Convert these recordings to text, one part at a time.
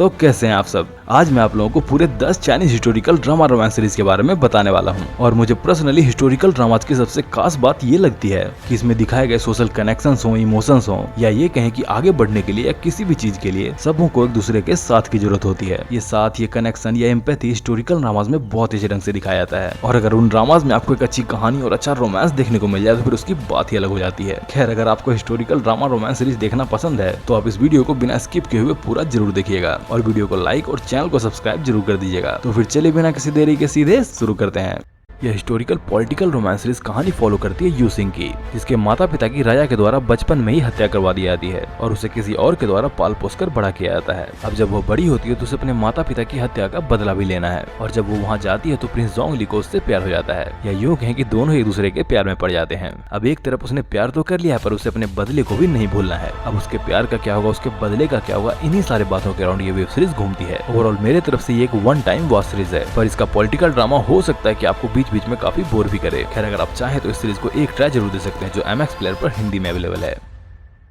तो कैसे हैं आप सब। आज मैं आप लोगों को पूरे 10 Chinese historical drama romance series के बारे में बताने वाला हूं। और मुझे पर्सनली हिस्टोरिकल ड्रामास की सबसे खास बात ये लगती है कि इसमें दिखाए गए सोशल कनेक्शंस हो, इमोशंस हो, या ये कहें कि आगे बढ़ने के लिए या किसी भी चीज के लिए सबों को एक दूसरे के साथ की जरूरत होती है। ये साथ, ये कनेक्शन या एम्पैथी हिस्टोरिकल ड्रामास में बहुत अच्छे ढंग से दिखाया जाता है। और अगर उन ड्रामास में आपको एक अच्छी कहानी और अच्छा रोमांस देखने को मिल जाए तो फिर उसकी बात ही अलग हो जाती है। खैर, अगर आपको हिस्टोरिकल ड्रामा रोमांस सीरीज देखना पसंद है तो आप इस वीडियो को बिना स्किप किए हुए पूरा जरूर देखिएगा और वीडियो को लाइक और चैनल को सब्सक्राइब जरूर कर दीजिएगा। तो फिर चलिए बिना किसी देरी के सीधे शुरू करते हैं। यह हिस्टोरिकल पॉलिटिकल रोमांस सीरीज कहानी फॉलो करती है यू सिंह की, जिसके माता पिता की राजा के द्वारा बचपन में ही हत्या करवा दी जाती है और उसे किसी और के द्वारा पाल पोस कर बड़ा किया जाता है। अब जब वो बड़ी होती है तो उसे अपने माता पिता की हत्या का बदला भी लेना है और जब वो वहाँ जाती है तो प्रिंस जोंगली को उससे प्यार हो जाता है, या यूँ कहें कि दोनों एक दूसरे के प्यार में पड़ जाते हैं। अब एक तरफ उसने प्यार तो कर लिया है पर उसे अपने बदले को भी नहीं भूलना है। अब उसके प्यार का क्या होगा, उसके बदले का क्या होगा, इन्हीं सारे बातों के अराउंड ये वेब सीरीज घूमती है। ओवरऑल मेरे तरफ से ये एक वन टाइम वॉच सीरीज है, पर इसका पॉलिटिकल ड्रामा हो सकता है कि आपको बीच बीच में काफी बोर भी करे। खैर, अगर आप चाहें तो इस सीरीज को एक ट्राई जरूर दे सकते हैं जो MX प्लेयर पर हिंदी में अवेलेबल है।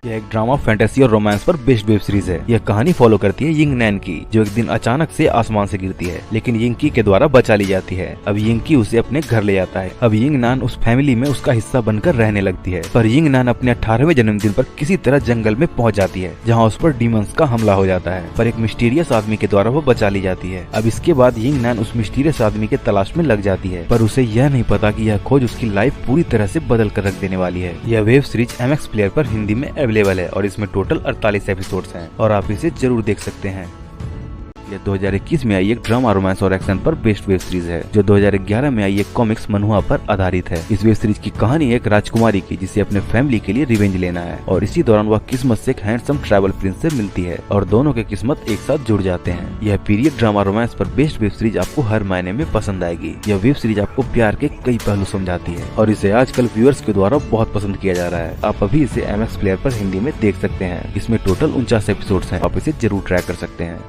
यह एक ड्रामा, फैंटेसी और रोमांस पर बेस्ड वेब सीरीज है। यह कहानी फॉलो करती है यिंग नैन की, जो एक दिन अचानक से आसमान से गिरती है लेकिन यिंग के द्वारा बचा ली जाती है। अब यिंग उसे अपने घर ले जाता है। अब यिंग नान उस फैमिली में उसका हिस्सा बनकर रहने लगती है, पर यिंग नान अपने 18वें जन्मदिन पर किसी तरह जंगल में पहुंच जाती है जहां उस पर डीमंस का हमला हो जाता है, पर एक मिस्टीरियस आदमी के द्वारा वो बचा ली जाती है। अब इसके बाद यिंग नान उस मिस्टीरियस आदमी के तलाश में लग जाती है, पर उसे यह नहीं पता कि यह खोज उसकी लाइफ पूरी तरह से बदल कर रख देने वाली है। यह वेब सीरीज MX प्लेयर पर हिंदी में अवेलेबल है और इसमें टोटल 48 एपिसोड्स हैं और आप इसे जरूर देख सकते हैं। यह 2021 में आई एक ड्रामा, रोमांस और एक्शन पर बेस्ड वेब सीरीज है जो 2011 में आई एक कॉमिक्स मनहुआ पर आधारित है। इस वेब सीरीज की कहानी एक राजकुमारी की जिसे अपने फैमिली के लिए रिवेंज लेना है और इसी दौरान वह किस्मत से एक हैंडसम ट्रैवल प्रिंस से मिलती है और दोनों के किस्मत एक साथ जुड़ जाते हैं। यह पीरियड ड्रामा रोमांस पर बेस्ड वेब सीरीज आपको हर मायने में पसंद आएगी। यह वेब सीरीज आपको प्यार के कई पहलू समझाती है और इसे आजकल व्यूअर्स के द्वारा बहुत पसंद किया जा रहा है। आप अभी इसे MX प्लेयर पर हिंदी में देख सकते हैं। इसमें टोटल 49 एपिसोड्स हैं, आप इसे जरूर ट्राई कर सकते हैं।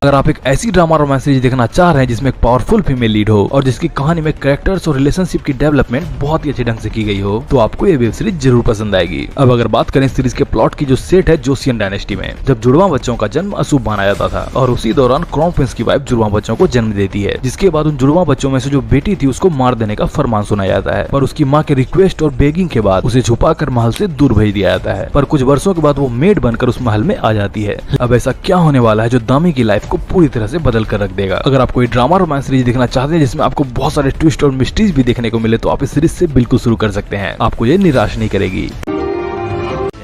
अगर आप एक ऐसी ड्रामा रोमांस सीरीज देखना चाह रहे हैं जिसमें एक पावरफुल फीमेल लीड हो और जिसकी कहानी में कैरेक्टर्स और रिलेशनशिप की डेवलपमेंट बहुत ही अच्छे ढंग से की गई हो, तो आपको ये वेब सीरीज जरूर पसंद आएगी। अब अगर बात करें सीरीज के प्लॉट की, जो सेट है जोसियन डायनेस्टी में, जब जुड़वा बच्चों का जन्म अशुभ माना जाता था और उसी दौरान क्राउन प्रिंस की वाइफ जुड़वा बच्चों को जन्म देती है, जिसके बाद उन जुड़वा बच्चों में से जो बेटी थी उसको मार देने का फरमान सुना जाता है, पर उसकी माँ के रिक्वेस्ट और बेगिंग के बाद उसे छुपाकर महल से दूर भेज दिया जाता है। पर कुछ वर्षों के बाद वो मेड बनकर उस महल में आ जाती है। अब ऐसा क्या होने वाला है जो दामी की लाइफ को पूरी तरह से बदल कर रख देगा। अगर आप कोई ड्रामा रोमांस सीरीज देखना चाहते हैं जिसमें आपको बहुत सारे ट्विस्ट और मिस्ट्रीज भी देखने को मिले तो आप इस सीरीज से बिल्कुल शुरू कर सकते हैं। आपको ये निराश नहीं करेगी।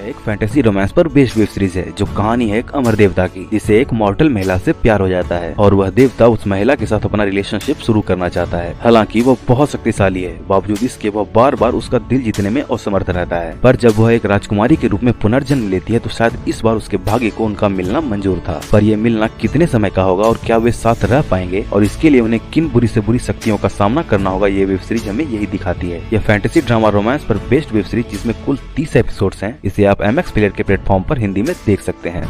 एक फैंटेसी रोमांस पर बेस्ड वेब सीरीज है जो कहानी है एक अमर देवता की, जिसे एक मॉर्टल महिला से प्यार हो जाता है और वह देवता उस महिला के साथ अपना रिलेशनशिप शुरू करना चाहता है। हालांकि वह बहुत शक्तिशाली है, बावजूद इसके वह बार बार उसका दिल जीतने में असमर्थ रहता है। पर जब वह एक राजकुमारी के रूप में पुनर्जन्म लेती है तो शायद इस बार उसके भाग्य को उनका मिलना मंजूर था। पर यह मिलना कितने समय का होगा और क्या वे साथ रह पाएंगे और इसके लिए उन्हें किन बुरी से बुरी शक्तियों का सामना करना होगा, ये वेब सीरीज हमें यही दिखाती है। यह फैंटेसी ड्रामा रोमांस पर बेस्ड वेब सीरीज जिसमें कुल 30 एपिसोड्स हैं, इसे आप MX प्लेयर के प्लेटफॉर्म पर हिंदी में देख सकते हैं।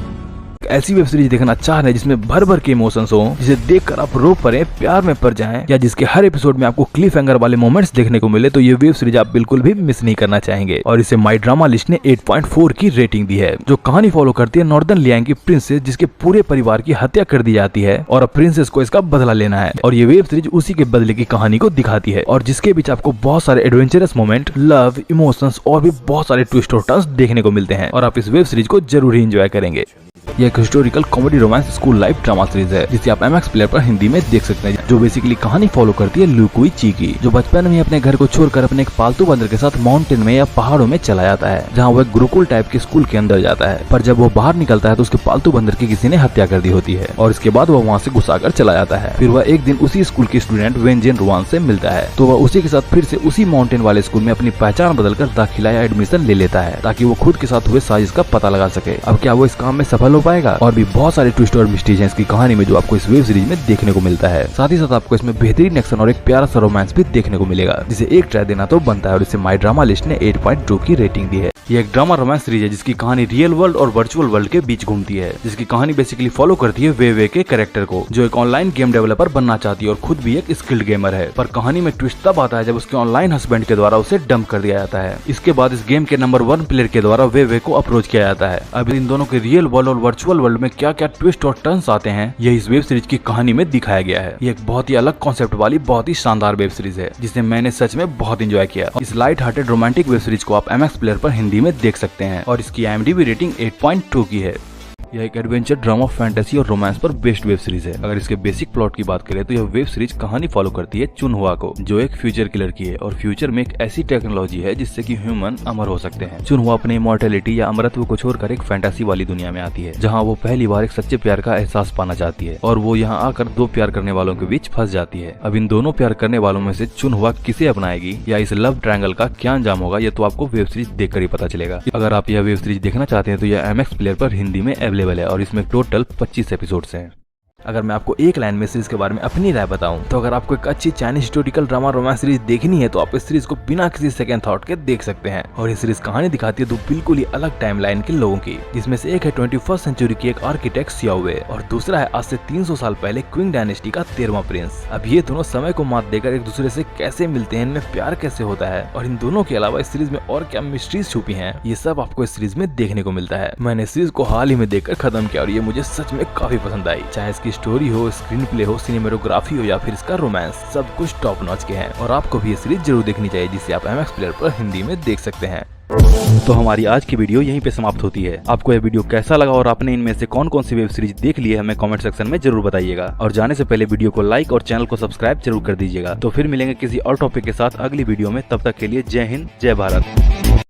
ऐसी वेब सीरीज देखना चाह रहे हैं जिसमें भर भर के इमोशंस हो, जिसे देखकर आप रो पड़े, प्यार में पड़ जाएं, या जिसके हर एपिसोड में आपको क्लिफ हैंगर वाले मोमेंट्स देखने को मिले, तो ये वेब सीरीज आप बिल्कुल भी मिस नहीं करना चाहेंगे। और इसे माई ड्रामा लिस्ट ने 8.4 की रेटिंग दी है, जो कहानी फॉलो करती है नॉर्दर्न लियांग की प्रिंसेस जिसके पूरे परिवार की हत्या कर दी जाती है और अब प्रिंसेस को इसका बदला लेना है। और ये वेब सीरीज उसी के बदले की कहानी को दिखाती है और जिसके बीच आपको बहुत सारे एडवेंचरस मोमेंट, लव, इमोशंस और भी बहुत सारे ट्विस्ट और टर्न्स देखने को मिलते हैं और आप इस वेब सीरीज को जरूर ही एंजॉय करेंगे। यह एक historical comedy romance school life drama series है जिसे आप MX प्लेयर पर हिंदी में देख सकते हैं, जो बेसिकली कहानी फॉलो करती है लू कुई ची की, जो बचपन में अपने घर को छोड़कर अपने एक पालतू बंदर के साथ माउंटेन में या पहाड़ों में चला जाता है, जहां वो एक गुरुकुल टाइप के स्कूल के अंदर जाता है। पर जब वो बाहर निकलता है तो उसके पालतू बंदर की किसी ने हत्या कर दी होती है और इसके बाद वह वहाँ से घुसाकर चला जाता है। फिर वह एक दिन उसी स्कूल के स्टूडेंट वेंजिन रुआन से मिलता है, तो वह उसी के साथ फिर से उसी माउंटेन वाले स्कूल में अपनी पहचान बदलकर दाखिला या एडमिशन ले लेता है ताकि वो खुद के साथ हुए साजिश का पता लगा सके। अब क्या वो इस काम में सफल हो पाएगा? और भी बहुत सारे ट्विस्ट और मिस्ट्रीज हैं इसकी कहानी में जो आपको इस वेब सीरीज में देखने को मिलता है। साथ ही साथ आपको इसमें बेहतरीन एक्शन और एक प्यारा सा रोमांस भी देखने को मिलेगा, जिसे एक ट्राई देना तो बनता है और इसे माई ड्रामा लिस्ट ने 8.2 की रेटिंग दी है। ये एक ड्रामा रोमांस सीरीज है जिसकी कहानी रियल वर्ल्ड और वर्चुअल वर्ल्ड के बीच घूमती है, जिसकी कहानी बेसिकली फॉलो करती है वे के कैरेक्टर को, जो एक ऑनलाइन गेम डेवलपर बनना चाहती है और खुद भी एक स्किल्ड गेमर है। पर कहानी में ट्विस्ट तब आता है जब उसके ऑनलाइन हस्बैंड के द्वारा उसे डंप कर दिया जाता है। इसके बाद इस गेम के नंबर 1 प्लेयर के द्वारा वे को अप्रोच किया जाता है। अब इन दोनों के रियल वर्ल्ड और वर्चुअल वर्ल्ड में क्या क्या ट्विस्ट और टर्न्स आते हैं, यह इस वेब सीरीज की कहानी में दिखाया गया है। ये एक बहुत ही अलग कॉन्सेप्ट वाली बहुत ही शानदार वेब सीरीज है जिसे मैंने सच में बहुत एंजॉय किया। इस light hearted romantic web series को आप MX प्लेयर पर हिंदी में देख सकते हैं और इसकी IMDb रेटिंग 8.2 की है। यह एक एडवेंचर, ड्रामा, फैंटेसी और रोमांस पर बेस्ड वेब सीरीज है। अगर इसके बेसिक प्लॉट की बात करें तो यह वेब सीरीज कहानी फॉलो करती है चुनहुआ को, जो एक फ्यूचर किलर की है और फ्यूचर में एक ऐसी टेक्नोलॉजी है जिससे कि ह्यूमन अमर हो सकते हैं। चुनहुआ अपने इमॉर्टैलिटी या अमरत्व को छोड़कर एक फैंटेसी वाली दुनिया में आती है, जहाँ वो पहली बार एक सच्चे प्यार का एहसास पाना चाहती है और वो यहाँ आकर 2 प्यार करने वालों के बीच फंस जाती है। अब इन दोनों प्यार करने वालों में से चुनहुआ किसे अपनाएगी या इस लव ट्रायंगल का क्या अंजाम होगा, ये तो आपको वेब सीरीज देखकर ही पता चलेगा। अगर आप यह वेब सीरीज देखना चाहते हैं तो यह MX प्लेयर पर हिंदी में अवेलेबल है और इसमें टोटल 25 एपिसोड्स हैं। अगर मैं आपको एक लाइन में सीरीज के बारे में अपनी राय बताऊं तो अगर आपको एक अच्छी Chinese historical drama romance series देखनी है तो आप इस सीरीज को बिना किसी सेकंड थॉट के देख सकते हैं। और ये सीरीज कहानी दिखाती है 2 बिल्कुल ही अलग टाइमलाइन के लोगों की, जिसमें से एक है 21st सेंचुरी की एक आर्किटेक्ट सियाओवे और दूसरा है आज से 300 साल पहले क्विंग डायनेस्टी का 13वां प्रिंस। अब ये दोनों समय को मात देकर एक दूसरे से कैसे मिलते हैं, इनमें प्यार कैसे होता है और इन दोनों के अलावा इस सीरीज में और क्या मिस्ट्रीज छुपी हैं, ये सब आपको इस सीरीज में देखने को मिलता है। मैंने इस सीरीज को हाल ही में देखकर खत्म किया और ये मुझे सच में काफी पसंद आई। चाहे इसकी स्टोरी हो, स्क्रीन प्ले हो, सिनेमेटोग्राफी हो या फिर इसका रोमांस, सब कुछ टॉप नॉच के हैं और आपको भी ये सीरीज जरूर देखनी चाहिए, जिसे आप MX प्लेयर पर हिंदी में देख सकते हैं। तो हमारी आज की वीडियो यहीं पे समाप्त होती है। आपको यह वीडियो कैसा लगा और आपने इनमें से कौन कौन सी वेब सीरीज देख ली है, हमें कमेंट सेक्शन में जरूर बताइएगा। और जाने से पहले वीडियो को लाइक और चैनल को सब्सक्राइब जरूर कर दीजिएगा। तो फिर मिलेंगे किसी और टॉपिक के साथ अगली वीडियो में, तब तक के लिए जय हिंद, जय भारत।